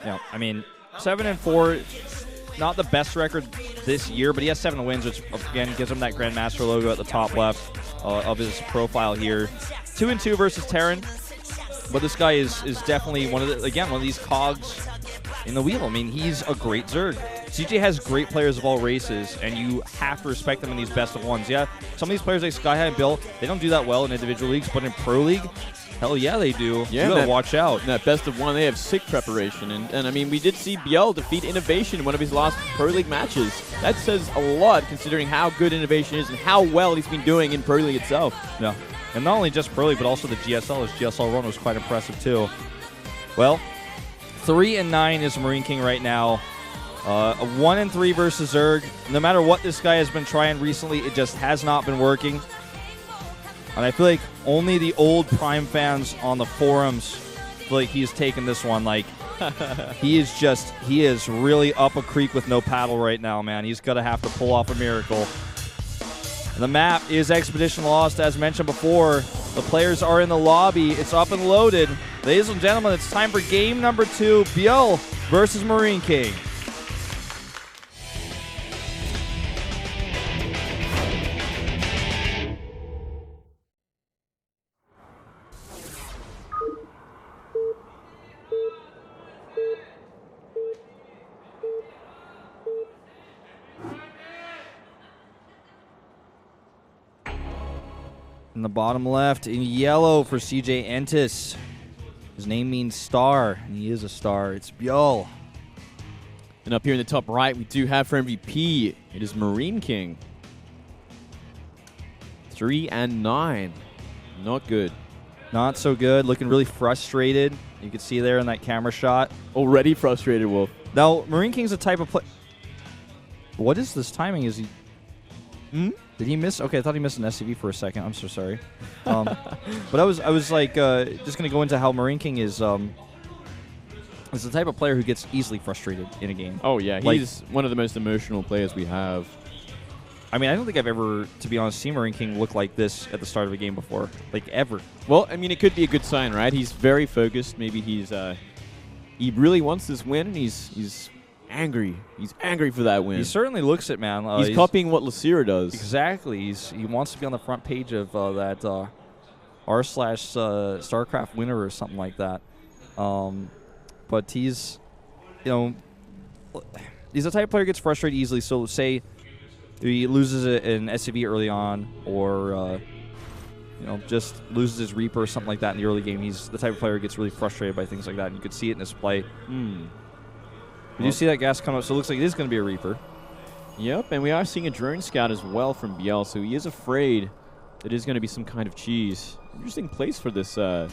Yeah, I mean, 7-4, not the best record this year, but he has 7 wins, which again gives him that Grandmaster logo at the top left of his profile here. 2-2 versus Terran, but this guy is definitely one of these cogs in the wheel. I mean, he's a great Zerg. CJ has great players of all races, and you have to respect them in these best of ones. Yeah, some of these players like Sky High and Bill, they don't do that well in individual leagues, but in Pro League, hell yeah, they do. Yeah, you gotta watch out. In that best of one, they have sick preparation. And I mean, we did see ByuL defeat Innovation in one of his last Pro League matches. That says a lot considering how good Innovation is and how well he's been doing in Pro League itself. Yeah, and not only just Pro League, but also the GSL. His GSL run was quite impressive too. Well, 3-9 is MarineKing right now. A 1-3 versus Zerg. No matter what this guy has been trying recently, it just has not been working. And I feel like only the old Prime fans on the forums feel like he's taken this one. Like, he is really up a creek with no paddle right now, man. He's going to have to pull off a miracle. The map is Expedition Lost, as mentioned before. The players are in the lobby. It's up and loaded. Ladies and gentlemen, it's time for game number 2, ByuL versus MarineKing. In the bottom left, in yellow for CJ Entis. His name means star, and he is a star. It's ByuL. And up here in the top right, we do have for MVP, it is MarineKing. 3-9. Not good. Not so good. Looking really frustrated. You can see there in that camera shot. Already frustrated, Wolf. Now, MarineKing's a type of play. What is this timing? Is he... Did he miss? Okay, I thought he missed an SCV for a second. I'm so sorry. But I was like, just going to go into how MarineKing is the type of player who gets easily frustrated in a game. Oh, yeah. He's one of the most emotional players we have. I mean, I don't think I've ever, to be honest, seen MarineKing look like this at the start of a game before. Like, ever. Well, I mean, it could be a good sign, right? He's very focused. Maybe he's he really wants this win, and he's angry. He's angry for that win. He certainly looks it, man. He's copying what Lucira does. Exactly. He wants to be on the front page of that r/StarCraft winner or something like that. But he's the type of player who gets frustrated easily. So say he loses an SCV early on, or just loses his Reaper or something like that in the early game. He's the type of player who gets really frustrated by things like that, and you could see it in his play. Did you see that gas come up? So it looks like it is going to be a Reaper. Yep, and we are seeing a drone scout as well from ByuL, so he is afraid that it is going to be some kind of cheese. Interesting place for this. Okay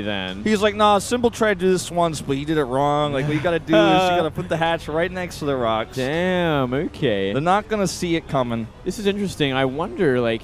then. He's like, nah, Symbol tried to do this once, but he did it wrong. Like, what you got to do is you got to put the hatch right next to the rocks. Damn, okay. They're not going to see it coming. This is interesting. I wonder, like,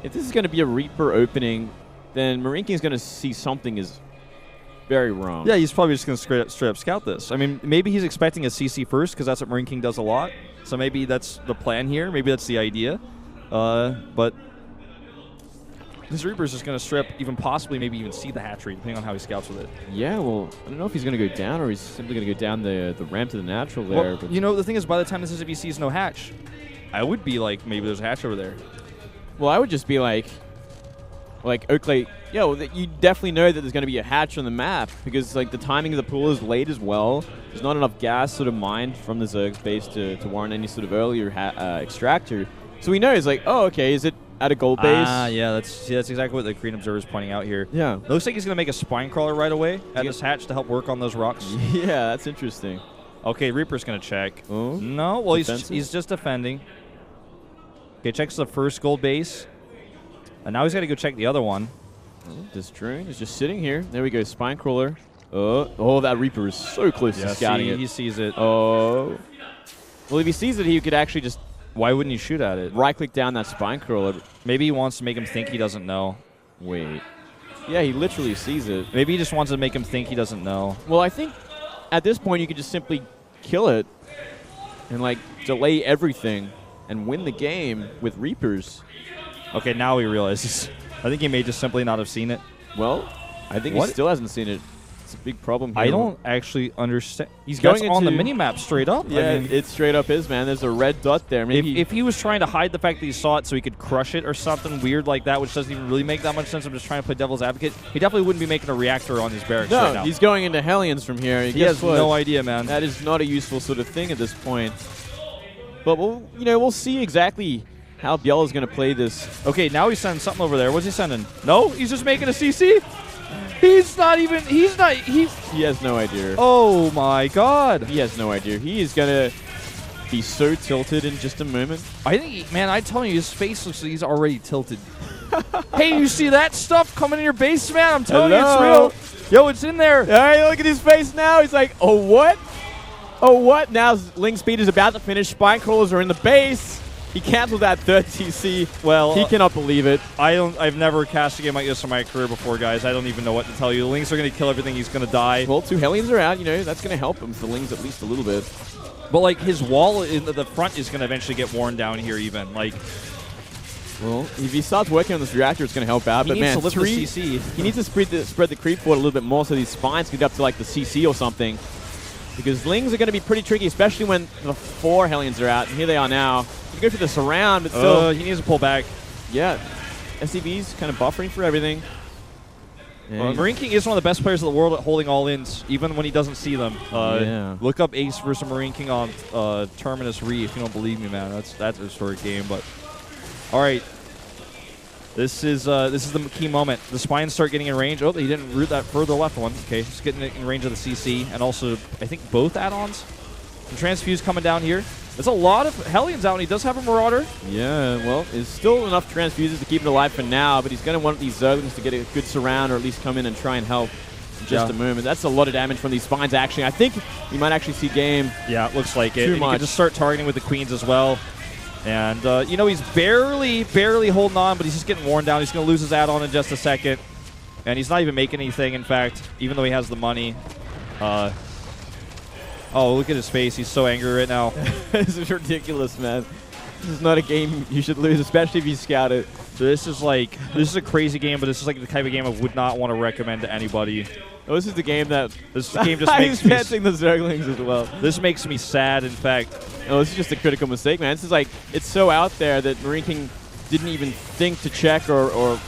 if this is going to be a Reaper opening, then MarineKing is going to see something is very wrong. Yeah, he's probably just going to straight up scout this. I mean, maybe he's expecting a CC first because that's what MarineKing does a lot. So maybe that's the plan here. Maybe that's the idea. But this Reaper is just going to strip, even possibly maybe even see the hatchery, depending on how he scouts with it. Yeah, well, I don't know if he's going to go down or he's simply going to go down the ramp to the natural there. Well, the thing is, by the time this SCV sees no hatch, I would be like, maybe there's a hatch over there. Well, I would just be like Oakley, you definitely know that there's going to be a hatch on the map because like the timing of the pool is late as well. There's not enough gas sort of mined from the Zerg space to warrant any sort of earlier extractor. So we know it's like, oh, okay, is it at a gold base? Yeah, that's exactly what the Korean Observer is pointing out here. Yeah. It looks like he's going to make a spine crawler right away at this hatch to help work on those rocks. Yeah, that's interesting. Okay, Reaper's going to check. Oh. No, well, he's just defending. Okay, checks the first gold base. And now he's got to go check the other one. This drone is just sitting here. There we go, spine crawler. Oh, that Reaper is so close to scouting it. He sees it. Oh. Well, if he sees it, he could actually just... Why wouldn't he shoot at it? Right-click down that spine crawler. Maybe he wants to make him think he doesn't know. Wait. Yeah, he literally sees it. Maybe he just wants to make him think he doesn't know. Well, I think at this point you could just simply kill it and, like, delay everything and win the game with Reapers. Okay, now he realizes. I think he may just simply not have seen it. Well, I think he still hasn't seen it. That's a big problem here. I don't actually understand. He's That's going on the into- mini-map straight up. Yeah, I mean, it straight up is, man. There's a red dot there. Maybe if he was trying to hide the fact that he saw it so he could crush it or something weird like that, which doesn't even really make that much sense, I'm just trying to play devil's advocate, he definitely wouldn't be making a reactor on his barracks right no, now. he's going into Hellions from here. He has no idea, man. That is not a useful sort of thing at this point. But we'll see exactly how ByuL is going to play this. Okay, now he's sending something over there. What's he sending? No, he's just making a CC. He has no idea. Oh my God. He has no idea. He is going to be so tilted in just a moment. I think, man, I'm telling you, his face looks like he's already tilted. Hey, you see that stuff coming in your base, man? I'm telling you, it's real. Yo, it's in there. All right, look at his face now. He's like, oh, what? Oh, what? Now Ling Speed is about to finish. Spine crawlers are in the base. He canceled that third TC. Well, he cannot believe it. I've never cast a game like this in my career before, guys. I don't even know what to tell you. The Lings are going to kill everything. He's going to die. Well, 2 Hellions are out. That's going to help him for Lings at least a little bit. But, like, his wall in the front is going to eventually get worn down here even. Like, well, if he starts working on this reactor, it's going to help out. But, man, to lift the CC. He needs to spread the creep forward a little bit more so these spines can get up to, like, the CC or something. Because Lings are going to be pretty tricky, especially when the 4 Hellions are out. And here they are now. He go for the surround, but still. He needs to pull back. Yeah. SCV's kind of buffering for everything. Well, MarineKing is one of the best players in the world at holding all-ins, even when he doesn't see them. Yeah. Look up Ace versus MarineKing on Terminus Re if you don't believe me, man. That's a historic game. But all right, this is the key moment. The spines start getting in range. Oh, he didn't root that further left one. Okay, just getting in range of the CC, and also I think both add-ons. Some Transfuse coming down here. There's a lot of Hellions out, and he does have a Marauder. Yeah, well, there's still enough Transfuses to keep it alive for now, but he's going to want these Zerglings to get a good surround or at least come in and try and help in just a moment. That's a lot of damage from these spines, actually. I think we might actually see game. Yeah, it looks like it. Too and much. You can just start targeting with the Queens as well. And, he's barely holding on, but he's just getting worn down. He's going to lose his add-on in just a second. And he's not even making anything, in fact, even though he has the money. Oh, look at his face. He's so angry right now. This is ridiculous, man. This is not a game you should lose, especially if you scout it. So this is a crazy game, but this is like the type of game I would not want to recommend to anybody. Oh, this is the game that... This game just makes me... He's the Zerglings as well. This makes me sad, in fact. Oh, this is just a critical mistake, man. This is like... It's so out there that MarineKing didn't even think to check or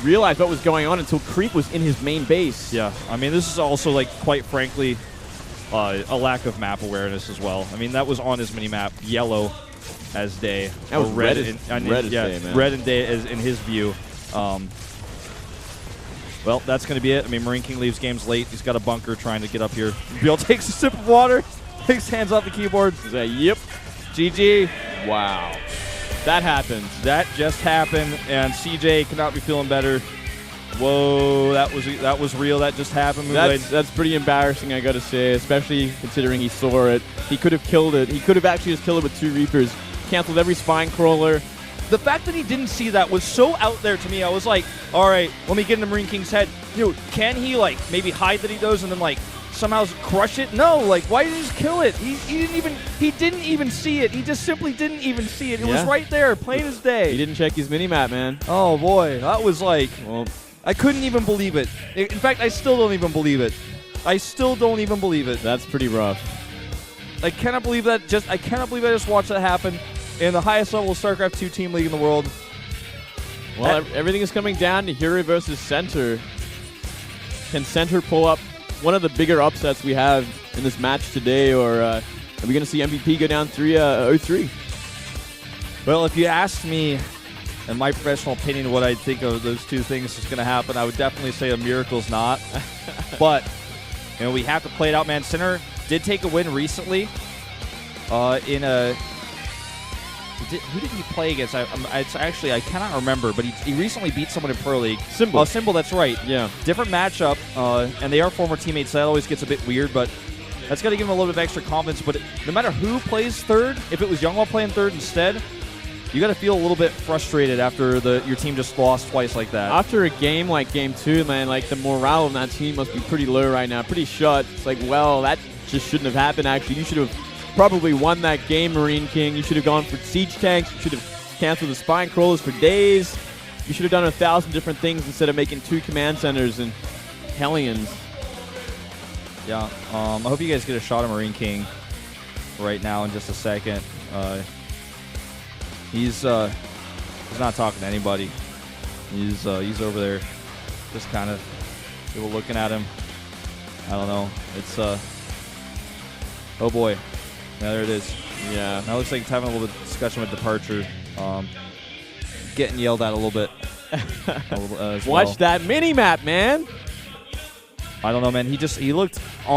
realize what was going on until Creep was in his main base. Yeah, I mean, this is also, like, quite frankly... a lack of map awareness as well. I mean, that was on his mini-map, yellow as day. That was red as day, man. Red and day as in his view. Well, that's going to be it. I mean, MarineKing leaves games late. He's got a bunker trying to get up here. ByuL takes a sip of water, takes hands off the keyboard. He's like, yep. GG. Wow. That happened. That just happened, and CJ cannot be feeling better. Whoa, that was real. That just happened. That's pretty embarrassing, I gotta say, especially considering he saw it. He could have killed it. He could have actually just killed it with 2 Reapers. Canceled every spine crawler. The fact that he didn't see that was so out there to me. I was like, all right, let me get into MarineKing's head. Can he like maybe hide that he does and then like somehow crush it? No, like why did he just kill it? He didn't even see it. He just simply didn't even see it. It was right there, plain as day. He didn't check his mini-map, man. Oh boy, that was like, well, I couldn't even believe it. In fact, I still don't even believe it. I still don't even believe it. That's pretty rough. I cannot believe that. I cannot believe I just watched that happen in the highest level of StarCraft 2 team league in the world. Well, everything is coming down to Hero versus Center. Can Center pull up one of the bigger upsets we have in this match today, or are we going to see MVP go down 0-3? Well, if you asked me, in my professional opinion, what I think of those two things is going to happen, I would definitely say a miracle's not. But we have to play it out, man. Center did take a win recently in a... Who did he play against? I cannot remember, but he recently beat someone in Pro League. Symbol. Oh, Symbol, that's right. Yeah. Different matchup, and they are former teammates, so that always gets a bit weird, but that's got to give him a little bit of extra confidence. But no matter who plays third, if it was Youngwall playing third instead, you got to feel a little bit frustrated after your team just lost twice like that. After a game like Game 2, man, like the morale of that team must be pretty low right now, pretty shut. It's like, well, that just shouldn't have happened, actually. You should have probably won that game, MarineKing. You should have gone for siege tanks. You should have canceled the spine crawlers for days. You should have done 1,000 different things instead of making 2 command centers and Hellions. Yeah. I hope you guys get a shot of MarineKing right now in just a second. He's not talking to anybody. He's over there, just kind of people looking at him. I don't know. It's oh boy, yeah, there it is. Yeah, that looks like it's having a little bit of discussion with departure. Getting yelled at a little bit. Watch that mini map, man. I don't know, man. He looked